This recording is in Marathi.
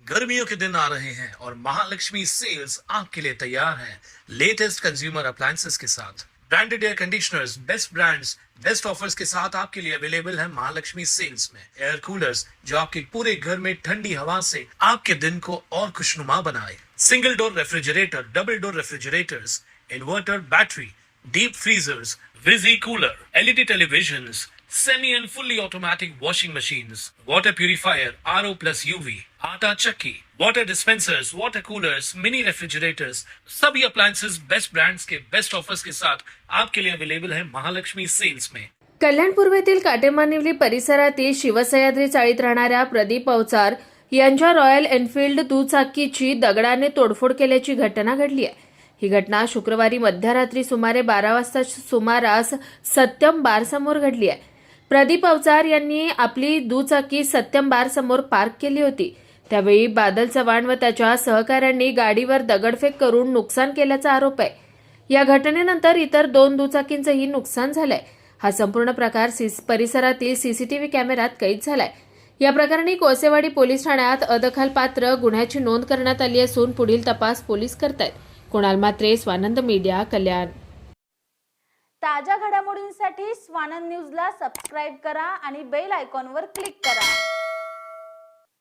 गर्मियों के दिन आ रहे हैं और महालक्ष्मी सेल्स आपके लिए तैयार है लेटेस्ट कंज्यूमर अप्लायंसेस के साथ। Branded air conditioners, best brands, best offers के साथ आपके लिए अवेलेबल है महालक्ष्मी सेल्स में। एयर कूलर्स जो आपके पूरे घर में ठंडी हवा से आपके दिन को और खुशनुमा बनाए। Single door refrigerator, double door refrigerators, inverter battery, deep freezers, विजी cooler, LED televisions, semi and fully automatic washing machines, water purifier, RO plus UV, आटा चक्की, water dispensers, water coolers, mini refrigerators, सभी appliances बेस्ट ब्रांड्स के बेस्ट ऑफर्स के साथ आपके लिए अवेलेबल है महालक्ष्मी सेल्स में। कल्याण पूर्वेतील काटेमानिवली परिसरातील शिवसह्याद्री चाळीत राहणाऱ्या प्रदीप अवचार यांच्या रॉयल एनफील्ड दुचाकीची दगडाने तोडफोड केल्याची घटना घडली आहे। ही घटना शुक्रवारी मध्यरात्री सुमारे 12 वाजता सुमारास सत्यम बार समोर घडली आहे। प्रदीप अवचार यांनी आपली दुचाकी सत्यम बार समोर पार्क केली होती। त्यावेळी बादल चव्हाण व त्याच्या सहकाऱ्यांनी गाडीवर दगडफेक करून नुकसान केल्याचा आरोप आहे। या घटनेनंतर इतर 2 दुचाकींचेही नुकसान झालंय। हा संपूर्ण प्रकार परिसरातील सीसीटीव्ही कॅमेऱ्यात कैद झालाय। या प्रकरणी कोसेवाडी पोलीस ठाण्यात अदखलपात्र गुन्ह्याची नोंद करण्यात आली असून पुढील तपास पोलीस करतायत। कुणाल मात्रे, स्वानंद मीडिया, कल्याण। ताज्या घडामोडींसाठी स्वानंद न्यूजला सबस्क्राइब करा आणि बेल आयकॉनवर क्लिक करा।